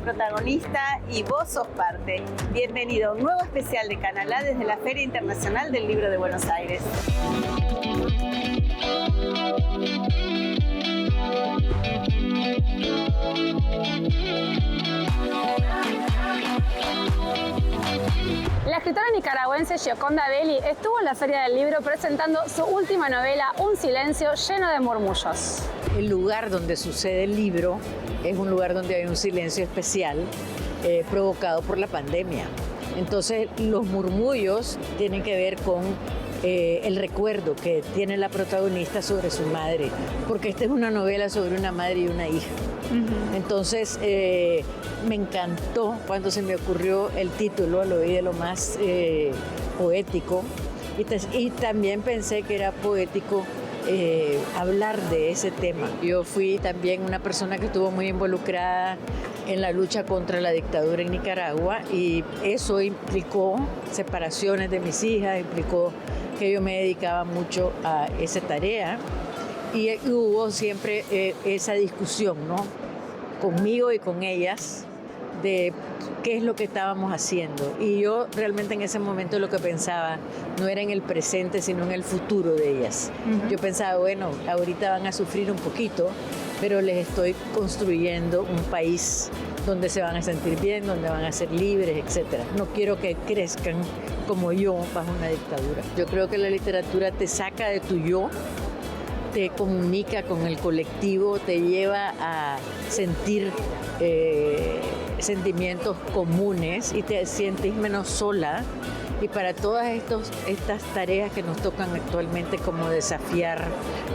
protagonista y vos sos parte. Bienvenido a un nuevo especial de Canal A desde la Feria Internacional del Libro de Buenos Aires. La escritora nicaragüense Gioconda Belli estuvo en la Feria del Libro presentando su última novela, Un silencio lleno de murmullos. El lugar donde sucede el libro es un lugar donde hay un silencio especial provocado por la pandemia. Entonces los murmullos tienen que ver con el recuerdo que tiene la protagonista sobre su madre, porque esta es una novela sobre una madre y una hija. Entonces me encantó cuando se me ocurrió el título, lo vi de lo más poético y también pensé que era poético hablar de ese tema. Yo fui también una persona que estuvo muy involucrada en la lucha contra la dictadura en Nicaragua y eso implicó separaciones de mis hijas, implicó que yo me dedicaba mucho a esa tarea y hubo siempre esa discusión, ¿no? Conmigo y con ellas de qué es lo que estábamos haciendo. Y yo realmente en ese momento lo que pensaba no era en el presente, sino en el futuro de ellas. Yo pensaba, bueno, ahorita van a sufrir un poquito, pero les estoy construyendo un país donde se van a sentir bien, donde van a ser libres, etc. No quiero que crezcan como yo bajo una dictadura. Yo creo que la literatura te saca de tu yo, te comunica con el colectivo, te lleva a sentir sentimientos comunes y te sientes menos sola. Y para todas estas tareas que nos tocan actualmente, como desafiar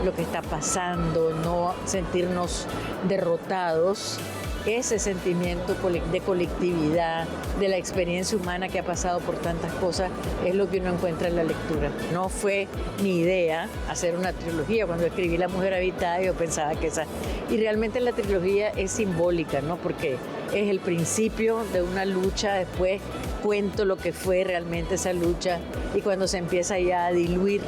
lo que está pasando, no sentirnos derrotados, ese sentimiento de colectividad, de la experiencia humana que ha pasado por tantas cosas, es lo que uno encuentra en la lectura. No fue mi idea hacer una trilogía. Cuando escribí La Mujer Habitada, yo pensaba que esa... Y realmente la trilogía es simbólica, ¿no? Porque es el principio de una lucha, después cuento lo que fue realmente esa lucha y cuando se empieza ya a diluir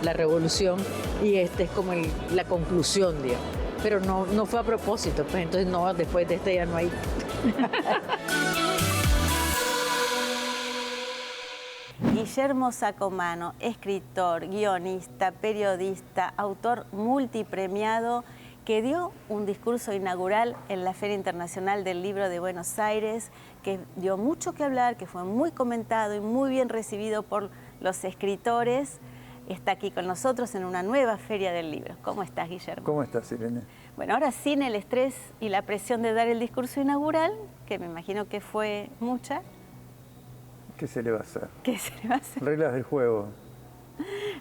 la revolución y este es como la conclusión, digamos. Pero no fue a propósito, pues entonces no, después de este ya no hay. Guillermo Sacomano, escritor, guionista, periodista, autor multipremiado, que dio un discurso inaugural en la Feria Internacional del Libro de Buenos Aires, que dio mucho que hablar, que fue muy comentado y muy bien recibido por los escritores. Está aquí con nosotros en una nueva Feria del Libro. ¿Cómo estás, Guillermo? ¿Cómo estás, Irene? Bueno, ahora sin el estrés y la presión de dar el discurso inaugural, que me imagino que fue mucha. ¿Qué se le va a hacer? ¿Qué se le va a hacer? Reglas del juego.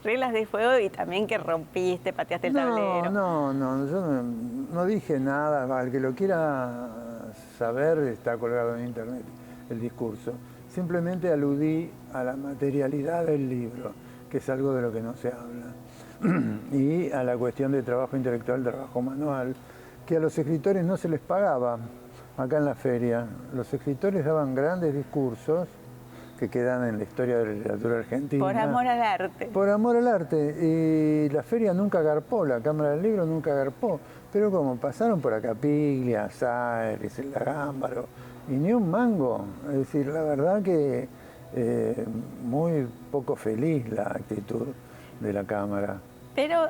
Reglas de juego y también que rompiste, pateaste el tablero. Yo no dije nada. Al que lo quiera saber está colgado en internet el discurso. Simplemente aludí a la materialidad del libro, que es algo de lo que no se habla, y a la cuestión de trabajo intelectual, trabajo manual, que a los escritores no se les pagaba acá en la feria. Los escritores daban grandes discursos que quedan en la historia de la literatura argentina. Por amor al arte. Por amor al arte. Y la feria nunca garpó, la Cámara del Libro nunca garpó. Pero como pasaron por acá Piglia, Saer, Iselda Gámbaro, y ni un mango. Es decir, la verdad que muy poco feliz la actitud de la Cámara. Pero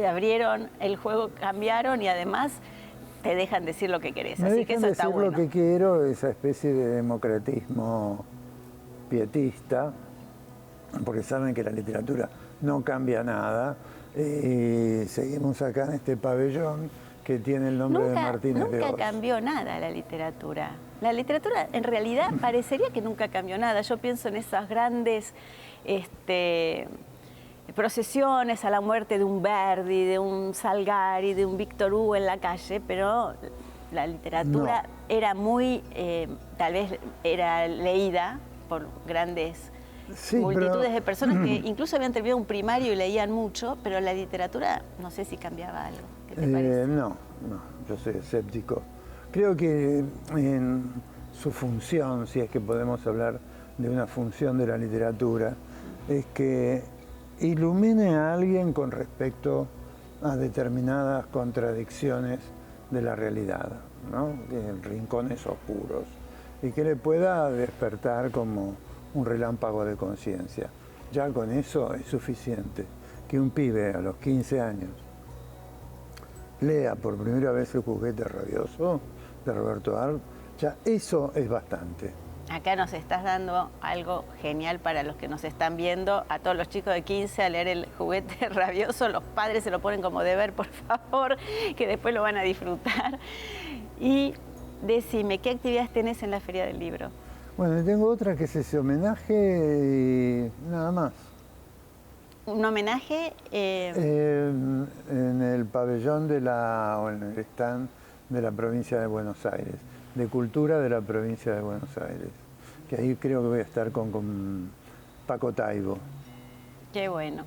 abrieron el juego, cambiaron y además te dejan decir lo que querés. Así que eso está bueno. Lo que quiero, esa especie de democratismo pietista, porque saben que la literatura no cambia nada, y seguimos acá en este pabellón que tiene el nombre de Martínez de Oz. Nunca cambió nada la literatura. La literatura en realidad parecería que nunca cambió nada. Yo pienso en esas grandes procesiones a la muerte de un Verdi, de un Salgari, de un Víctor Hugo en la calle, pero la literatura era muy, tal vez era leída por grandes multitudes de personas que incluso habían terminado un primario y leían mucho, pero la literatura no sé si cambiaba algo. ¿Qué te parece? No, yo soy escéptico. Creo que en su función, si es que podemos hablar de una función de la literatura, es que ilumine a alguien con respecto a determinadas contradicciones de la realidad, ¿no? En rincones oscuros, y que le pueda despertar como un relámpago de conciencia. Ya con eso es suficiente. Que un pibe a los 15 años lea por primera vez El juguete rabioso de Roberto Arlt, ya eso es bastante. Acá nos estás dando algo genial para los que nos están viendo, a todos los chicos de 15 a leer El juguete rabioso. Los padres se lo ponen como deber, por favor, que después lo van a disfrutar. Y decime, ¿qué actividades tenés en la Feria del Libro? Bueno, tengo otra que es ese homenaje y nada más. ¿Un homenaje? En el pabellón o en el stand de la provincia de Buenos Aires, de cultura de la provincia de Buenos Aires, que ahí creo que voy a estar con Paco Taibo. Qué bueno.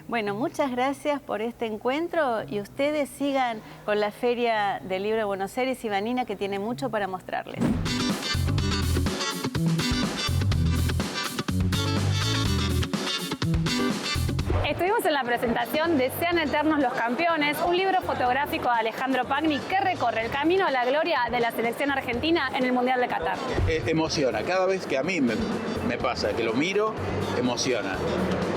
Bueno, muchas gracias por este encuentro y ustedes sigan con la Feria del Libro de Buenos Aires y Vanina, que tiene mucho para mostrarles. Estuvimos en la presentación de Sean Eternos los Campeones, un libro fotográfico de Alejandro Pagni que recorre el camino a la gloria de la selección argentina en el Mundial de Qatar. Emociona, cada vez que a mí me pasa que lo miro, emociona,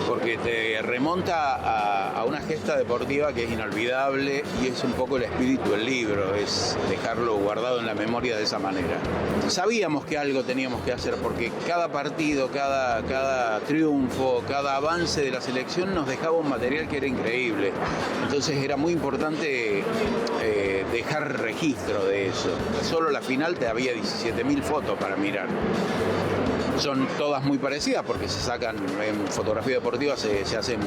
porque te remonta a una gesta deportiva que es inolvidable y es un poco el espíritu del libro, es dejarlo guardado en la memoria de esa manera. Sabíamos que algo teníamos que hacer porque cada partido, cada triunfo, cada avance de la selección nos dejaba un material que era increíble. Entonces era muy importante dejar registro de eso. Solo la final te había 17.000 fotos para mirar. Son todas muy parecidas porque se sacan en fotografía deportiva, se hacen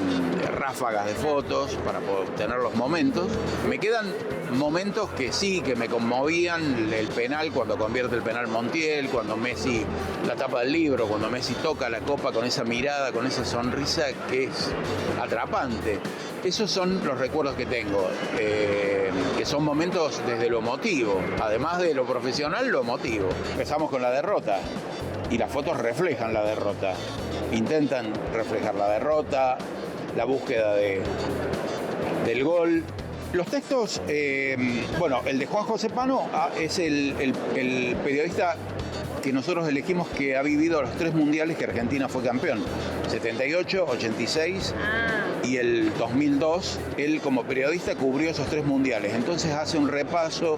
ráfagas de fotos para obtener los momentos. Me quedan momentos que sí, que me conmovían, el penal, cuando convierte el penal Montiel, cuando Messi, la tapa del libro, cuando Messi toca la copa con esa mirada, con esa sonrisa que es atrapante. Esos son los recuerdos que tengo, que son momentos desde lo emotivo, además de lo profesional, lo emotivo. Empezamos con la derrota. Y las fotos reflejan la derrota, intentan reflejar la derrota, la búsqueda del gol. Los textos, bueno, el de Juan José Pano es el periodista que nosotros elegimos que ha vivido los 3 mundiales que Argentina fue campeón, 78, 86 y el 2002. Él como periodista cubrió esos 3 mundiales, entonces hace un repaso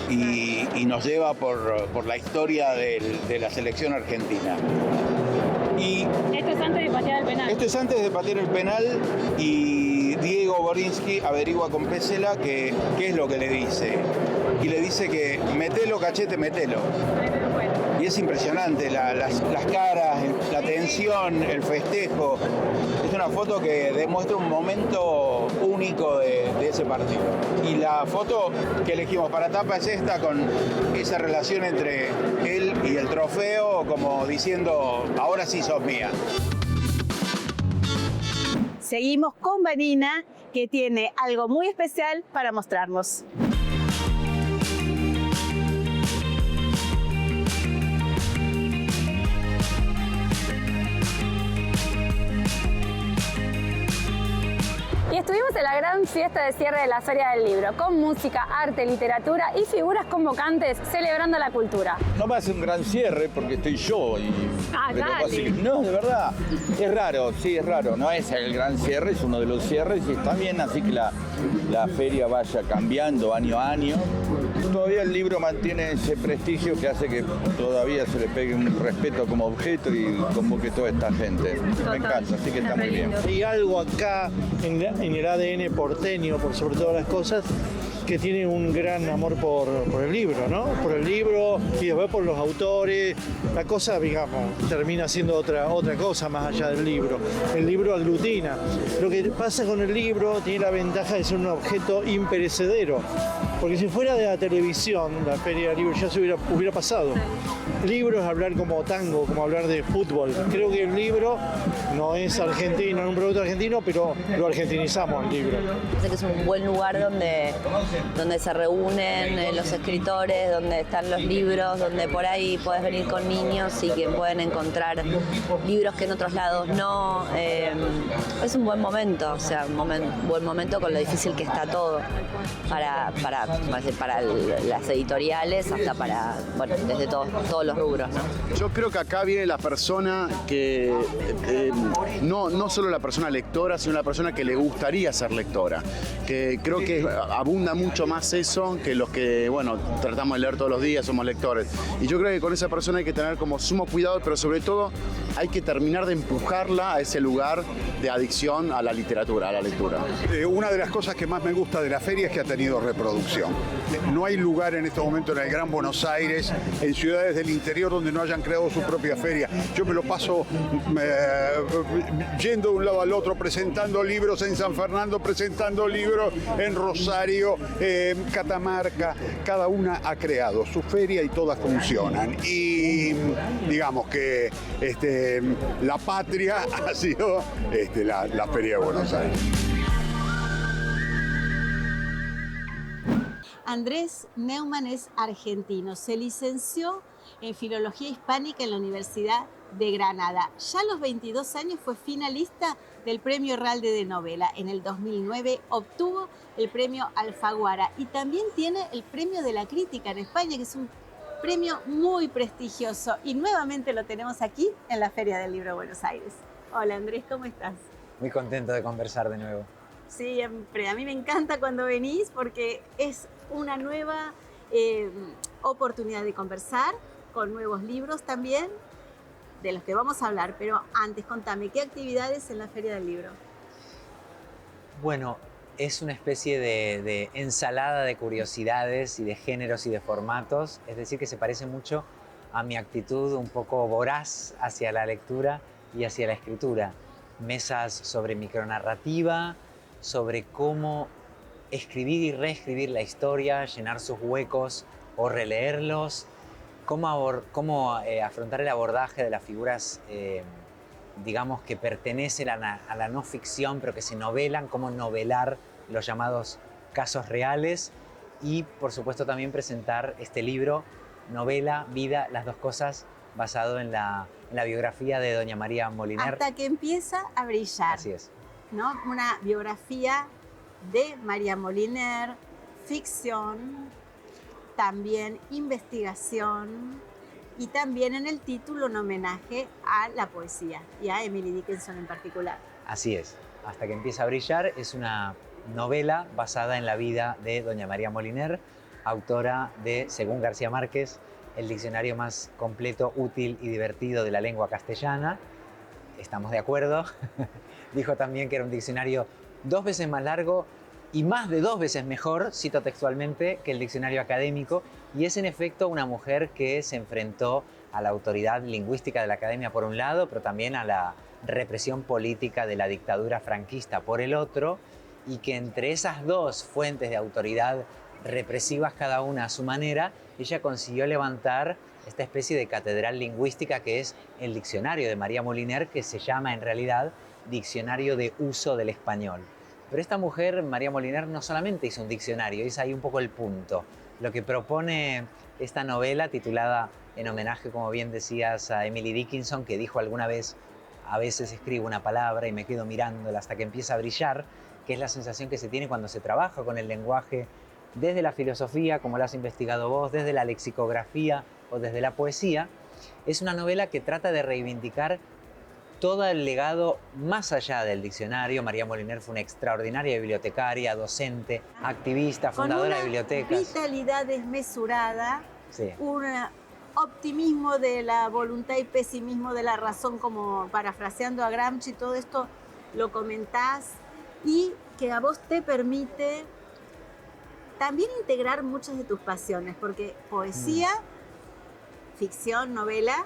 y nos lleva por la historia de la selección argentina. Y esto es antes de patear el penal. Esto es antes de patear el penal y Diego Borinsky averigua con Pesela qué es lo que le dice. Y le dice que metelo, Cachete, metelo. Y es impresionante, las caras, la tensión, el festejo. Es una foto que demuestra un momento único de ese partido. Y la foto que elegimos para tapa es esta, con esa relación entre él y el trofeo, como diciendo, ahora sí sos mía. Seguimos con Vanina, que tiene algo muy especial para mostrarnos. Y estuvimos en la gran fiesta de cierre de la Feria del Libro, con música, arte, literatura y figuras convocantes celebrando la cultura. No me hace un gran cierre porque estoy yo y... dale. No, de verdad, es raro, sí, es raro. No es el gran cierre, es uno de los cierres y está bien así que la feria vaya cambiando año a año. Todavía el libro mantiene ese prestigio que hace que todavía se le pegue un respeto como objeto y convoque toda esta gente. Me encanta, así que está muy bien. Hay algo acá en el ADN porteño, por sobre todas las cosas, que tiene un gran amor por el libro, ¿no? Por el libro y después por los autores. La cosa, digamos, termina siendo otra cosa más allá del libro. El libro aglutina. Lo que pasa con el libro tiene la ventaja de ser un objeto imperecedero. Porque si fuera de la televisión, la Feria del Libro ya se hubiera pasado. El libro es hablar como tango, como hablar de fútbol. Creo que el libro no es argentino, no es un producto argentino, pero lo argentinizamos el libro. Parece que es un buen lugar donde se reúnen los escritores, donde están los libros, donde por ahí podés venir con niños y que pueden encontrar libros que en otros lados no. Es un buen momento, o sea, buen momento con lo difícil que está todo para para las editoriales hasta para, bueno, desde todos los rubros, ¿no? Yo creo que acá viene la persona que, no solo la persona lectora, sino la persona que le gustaría ser lectora, que creo que abunda mucho más eso que los que, bueno, tratamos de leer todos los días, somos lectores. Y yo creo que con esa persona hay que tener como sumo cuidado, pero sobre todo hay que terminar de empujarla a ese lugar de adicción a la literatura, a la lectura. Una de las cosas que más me gusta de la feria es que ha tenido reproducción. No hay lugar en este momento en el Gran Buenos Aires, en ciudades del interior, donde no hayan creado su propia feria. Yo me lo paso yendo de un lado al otro, presentando libros en San Fernando, presentando libros en Rosario, Catamarca. Cada una ha creado su feria y todas funcionan. Y digamos que la patria ha sido la Feria de Buenos Aires. Andrés Neumann es argentino, se licenció en Filología Hispánica en la Universidad de Granada. Ya a los 22 años fue finalista del Premio Ralde de Novela. En el 2009 obtuvo el Premio Alfaguara y también tiene el Premio de la Crítica en España, que es un premio muy prestigioso. Y nuevamente lo tenemos aquí en la Feria del Libro de Buenos Aires. Hola Andrés, ¿cómo estás? Muy contento de conversar de nuevo. Siempre, a mí me encanta cuando venís porque es una nueva oportunidad de conversar con nuevos libros también, de los que vamos a hablar. Pero antes, contame, ¿qué actividades en la Feria del Libro? Bueno, es una especie de ensalada de curiosidades y de géneros y de formatos, es decir, que se parece mucho a mi actitud un poco voraz hacia la lectura y hacia la escritura. Mesas sobre micronarrativa, sobre cómo escribir y reescribir la historia, llenar sus huecos o releerlos, cómo afrontar el abordaje de las figuras, digamos, que pertenecen a la no ficción, pero que se novelan, cómo novelar los llamados casos reales y, por supuesto, también presentar este libro, novela, vida, las dos cosas, basado en la biografía de doña María Moliner. Hasta que empieza a brillar. Así es. ¿No? Una biografía de María Moliner, ficción, también investigación y también en el título un homenaje a la poesía y a Emily Dickinson en particular. Así es. Hasta que empieza a brillar es una novela basada en la vida de doña María Moliner, autora de, según García Márquez, el diccionario más completo, útil y divertido de la lengua castellana. Estamos de acuerdo. Dijo también que era un diccionario 2 veces más largo y más de 2 veces mejor, cito textualmente, que el diccionario académico. Y es en efecto una mujer que se enfrentó a la autoridad lingüística de la academia por un lado, pero también a la represión política de la dictadura franquista por el otro, y que entre esas dos fuentes de autoridad represivas, cada una a su manera, ella consiguió levantar esta especie de catedral lingüística que es el diccionario de María Moliner, que se llama en realidad Diccionario de Uso del Español. Pero esta mujer, María Moliner, no solamente hizo un diccionario, es ahí un poco el punto. Lo que propone esta novela, titulada en homenaje, como bien decías, a Emily Dickinson, que dijo alguna vez: a veces escribo una palabra y me quedo mirándola hasta que empieza a brillar, que es la sensación que se tiene cuando se trabaja con el lenguaje desde la filosofía, como lo has investigado vos, desde la lexicografía o desde la poesía. Es una novela que trata de reivindicar todo el legado más allá del diccionario. María Moliner fue una extraordinaria bibliotecaria, docente, activista, fundadora de bibliotecas. Con una vitalidad desmesurada, sí, un optimismo de la voluntad y pesimismo de la razón, como parafraseando a Gramsci. Todo esto lo comentás y que a vos te permite también integrar muchas de tus pasiones, porque poesía, ficción, novela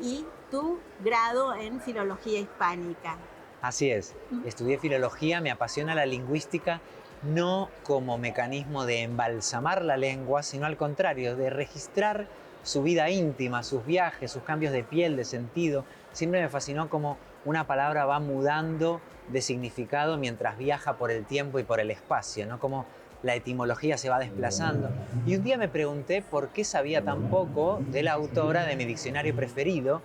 y tu grado en filología hispánica. Así es. Estudié filología, me apasiona la lingüística, no como mecanismo de embalsamar la lengua, sino al contrario, de registrar su vida íntima, sus viajes, sus cambios de piel, de sentido. Siempre me fascinó cómo una palabra va mudando de significado mientras viaja por el tiempo y por el espacio, ¿no? Como la etimología se va desplazando. Y un día me pregunté por qué sabía tan poco de la autora de mi diccionario preferido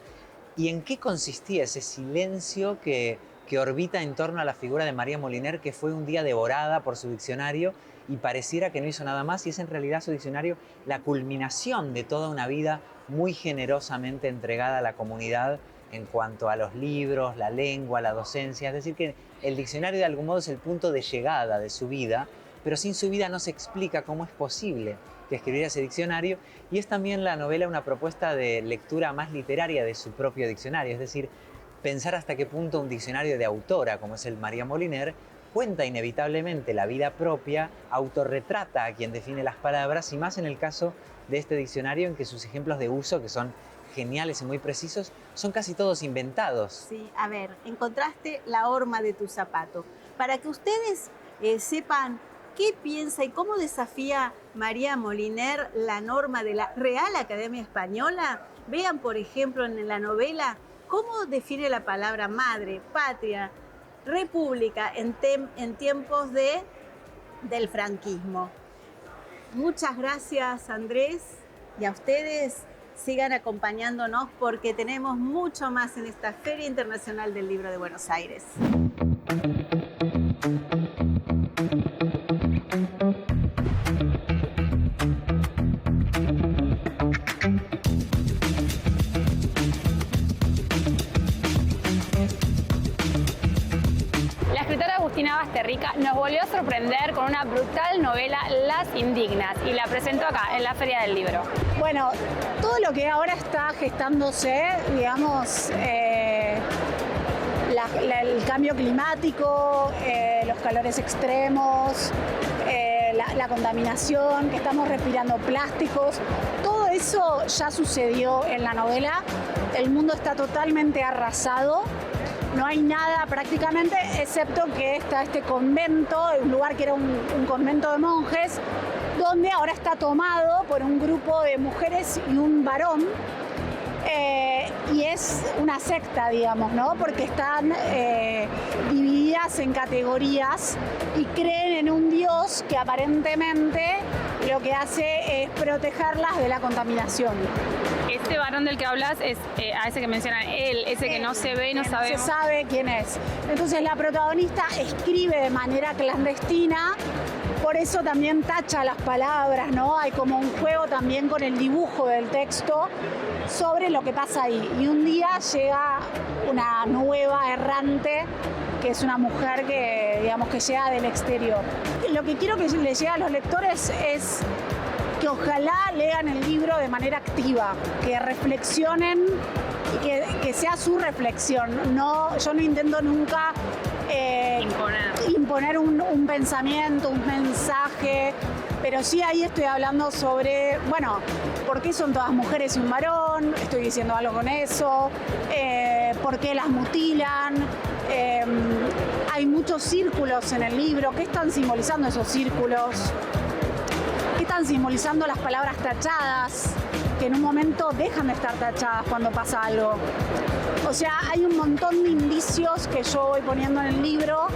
y en qué consistía ese silencio que que orbita en torno a la figura de María Moliner, que fue un día devorada por su diccionario y pareciera que no hizo nada más, y es en realidad su diccionario la culminación de toda una vida muy generosamente entregada a la comunidad en cuanto a los libros, la lengua, la docencia. Es decir, que el diccionario de algún modo es el punto de llegada de su vida, pero sin su vida no se explica cómo es posible que escribiera ese diccionario, y es también la novela una propuesta de lectura más literaria de su propio diccionario, es decir, pensar hasta qué punto un diccionario de autora, como es el María Moliner, cuenta inevitablemente la vida propia, autorretrata a quien define las palabras, y más en el caso de este diccionario en que sus ejemplos de uso, que son geniales y muy precisos, son casi todos inventados. Sí, a ver, encontraste la horma de tu zapato. Para que ustedes sepan qué piensa y cómo desafía María Moliner la norma de la Real Academia Española, vean, por ejemplo, en la novela, cómo define la palabra madre, patria, república en tiempos del franquismo. Muchas gracias, Andrés, y a ustedes sigan acompañándonos porque tenemos mucho más en esta Feria Internacional del Libro de Buenos Aires. Agustina Basterrica nos volvió a sorprender con una brutal novela, Las Indignas, y la presentó acá, en la Feria del Libro. Bueno, todo lo que ahora está gestándose, digamos, el cambio climático, los calores extremos, la contaminación, que estamos respirando plásticos, todo eso ya sucedió en la novela. El mundo está totalmente arrasado. No hay nada prácticamente, excepto que está este convento, un lugar que era un convento de monjes, donde ahora está tomado por un grupo de mujeres y un varón. Y es una secta, digamos, ¿no? Porque están divididas en categorías y creen en un dios que aparentemente lo que hace es protegerlas de la contaminación. Este varón del que hablas es a ese que mencionan él, ese que no se ve, no sabemos. No se sabe quién es. Entonces la protagonista escribe de manera clandestina, por eso también tacha las palabras, ¿no? Hay como un juego también con el dibujo del texto sobre lo que pasa ahí. Y un día llega una nueva errante, que es una mujer que, digamos, que llega del exterior. Lo que quiero que le llegue a los lectores es que ojalá lean el libro de manera activa, que reflexionen y que sea su reflexión. No, yo no intento nunca imponer un pensamiento, un mensaje, pero sí ahí estoy hablando sobre, bueno, ¿por qué son todas mujeres y un varón? Estoy diciendo algo con eso. ¿Por qué las mutilan? Hay muchos círculos en el libro. ¿Qué están simbolizando esos círculos? ¿Qué están simbolizando las palabras tachadas? Que en un momento dejan de estar tachadas cuando pasa algo. O sea, hay un montón de indicios que yo voy poniendo en el libro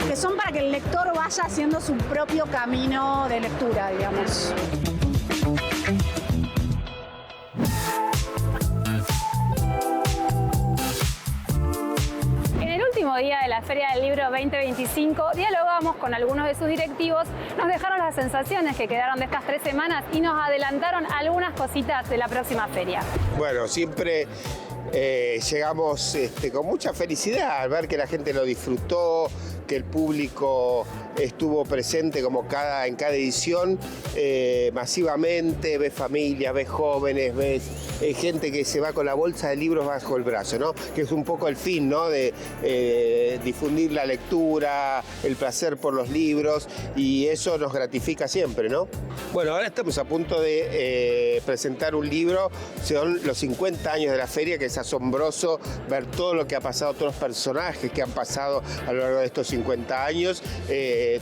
que son para que el lector vaya haciendo su propio camino de lectura, digamos. Último día de la Feria del Libro 2025, dialogamos con algunos de sus directivos, nos dejaron las sensaciones que quedaron de estas 3 semanas y nos adelantaron algunas cositas de la próxima feria. Bueno, siempre llegamos con mucha felicidad al ver que la gente lo disfrutó, que el público estuvo presente como en cada edición masivamente, ves familias, ves jóvenes, ves gente que se va con la bolsa de libros bajo el brazo, ¿no? Que es un poco el fin, ¿no? De difundir la lectura, el placer por los libros, y eso nos gratifica siempre, ¿no? Bueno, ahora estamos a punto de presentar un libro, son los 50 años de la feria, que es asombroso ver todo lo que ha pasado, todos los personajes que han pasado a lo largo de estos 50 años,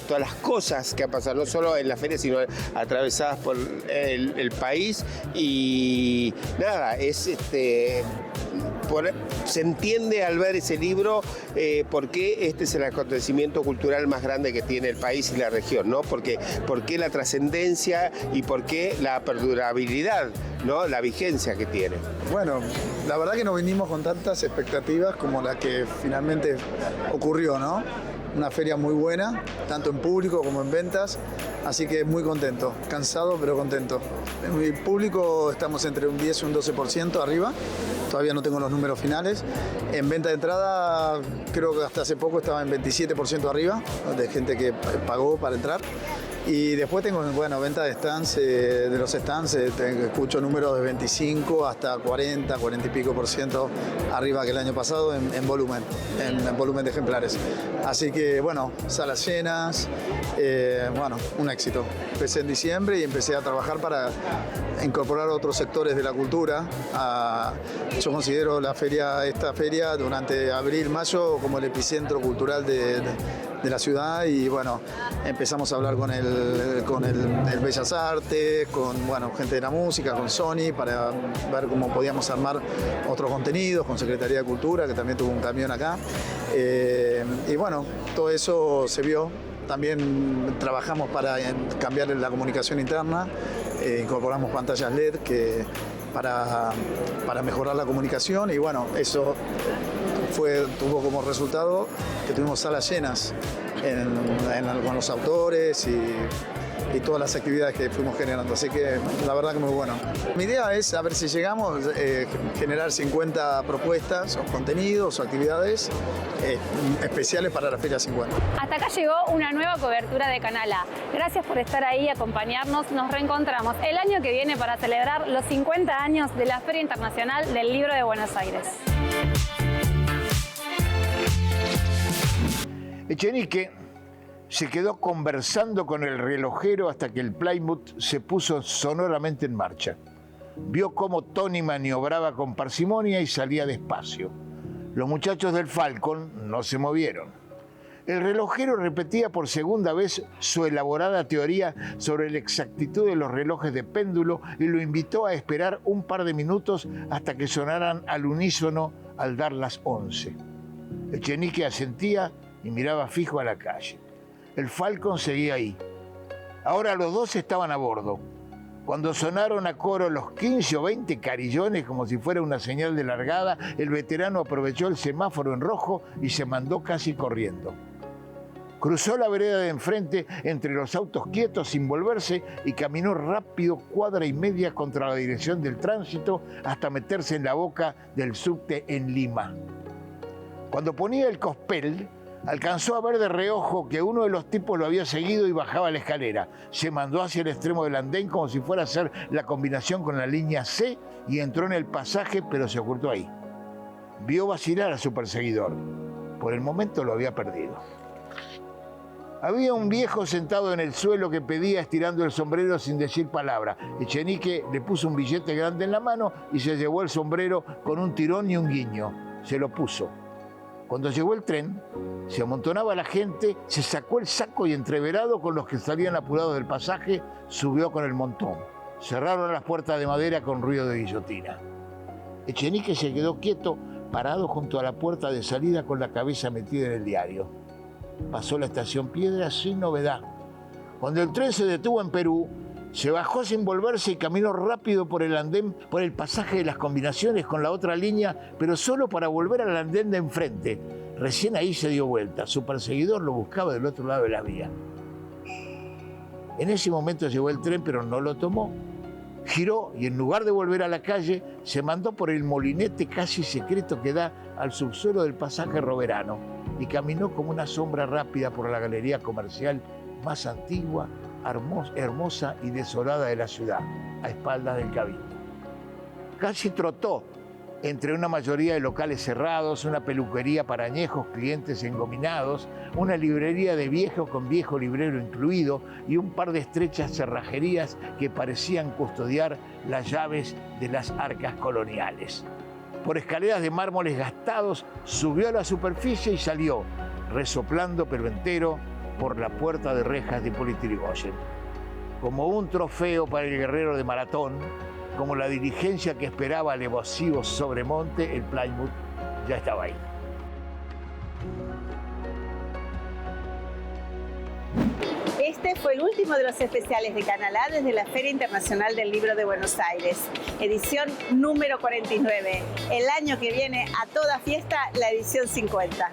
todas las cosas que han pasado, no solo en la feria, sino atravesadas por el país. Y nada, es se entiende al ver ese libro por qué este es el acontecimiento cultural más grande que tiene el país y la región, ¿no? Por qué la trascendencia y por qué la perdurabilidad, ¿no? La vigencia que tiene. Bueno, la verdad que no vinimos con tantas expectativas como la que finalmente ocurrió, ¿no? Una feria muy buena, tanto en público como en ventas, así que muy contento, cansado pero contento. En mi público estamos entre un 10 y un 12% arriba, todavía no tengo los números finales. En venta de entrada creo que hasta hace poco estaba en 27% arriba, de gente que pagó para entrar. Y después tengo, bueno, venta de stands, de los stands, escucho números de 25 hasta 40 y pico % arriba que el año pasado en volumen de ejemplares. Así que, bueno, salas llenas, bueno, un éxito. Empecé en diciembre y empecé a trabajar para incorporar otros sectores de la cultura. Yo considero esta feria durante abril, mayo como el epicentro cultural de la ciudad y bueno, empezamos a hablar con el Bellas Artes, con bueno, gente de la música, con Sony, para ver cómo podíamos armar otros contenidos, con Secretaría de Cultura, que también tuvo un camión acá. Y bueno, todo eso se vio. También trabajamos para cambiar la comunicación interna, incorporamos pantallas LED para mejorar la comunicación y bueno, eso tuvo como resultado que tuvimos salas llenas con los autores y todas las actividades que fuimos generando, así que la verdad que muy bueno. Mi idea es, a ver si llegamos, generar 50 propuestas o contenidos o actividades especiales para la Feria 50. Hasta acá llegó una nueva cobertura de Canal A. Gracias por estar ahí y acompañarnos. Nos reencontramos el año que viene para celebrar los 50 años de la Feria Internacional del Libro de Buenos Aires. Echenique se quedó conversando con el relojero hasta que el Plymouth se puso sonoramente en marcha. Vio cómo Tony maniobraba con parsimonia y salía despacio. Los muchachos del Falcon no se movieron. El relojero repetía por segunda vez su elaborada teoría sobre la exactitud de los relojes de péndulo y lo invitó a esperar un par de minutos hasta que sonaran al unísono al dar las 11. Echenique asentía y miraba fijo a la calle. El Falcon seguía ahí. Ahora los dos estaban a bordo. Cuando sonaron a coro los 15 o 20 carillones como si fuera una señal de largada, el veterano aprovechó el semáforo en rojo y se mandó casi corriendo. Cruzó la vereda de enfrente entre los autos quietos sin volverse y caminó rápido cuadra y media contra la dirección del tránsito hasta meterse en la boca del subte en Lima. Cuando ponía el cospel, alcanzó a ver de reojo que uno de los tipos lo había seguido y bajaba la escalera. Se mandó hacia el extremo del andén como si fuera a hacer la combinación con la línea C y entró en el pasaje, pero se ocultó ahí. Vio vacilar a su perseguidor. Por el momento lo había perdido. Había un viejo sentado en el suelo que pedía estirando el sombrero sin decir palabra. Echenique le puso un billete grande en la mano y se llevó el sombrero con un tirón y un guiño. Se lo puso. Cuando llegó el tren, se amontonaba la gente, se sacó el saco y entreverado con los que salían apurados del pasaje, subió con el montón. Cerraron las puertas de madera con ruido de guillotina. Echenique se quedó quieto, parado junto a la puerta de salida con la cabeza metida en el diario. Pasó la estación Piedra sin novedad. Cuando el tren se detuvo en Perú, se bajó sin volverse y caminó rápido por el andén, por el pasaje de las combinaciones con la otra línea, pero solo para volver al andén de enfrente. Recién ahí se dio vuelta. Su perseguidor lo buscaba del otro lado de la vía. En ese momento llegó el tren, pero no lo tomó. Giró y en lugar de volver a la calle, se mandó por el molinete casi secreto que da al subsuelo del pasaje Roverano y caminó como una sombra rápida por la galería comercial más antigua, hermosa y desolada de la ciudad, a espaldas del Cabildo. Casi trotó entre una mayoría de locales cerrados, una peluquería para añejos clientes engominados, una librería de viejo con viejo librero incluido y un par de estrechas cerrajerías que parecían custodiar las llaves de las arcas coloniales. Por escaleras de mármoles gastados, subió a la superficie y salió, resoplando pero entero, por la puerta de rejas de Hipólito Yrigoyen. Como un trofeo para el guerrero de maratón, como la diligencia que esperaba el evasivo Sobremonte, el Plymouth ya estaba ahí. Este fue el último de los especiales de Canal A desde la Feria Internacional del Libro de Buenos Aires, edición número 49. El año que viene, a toda fiesta, la edición 50.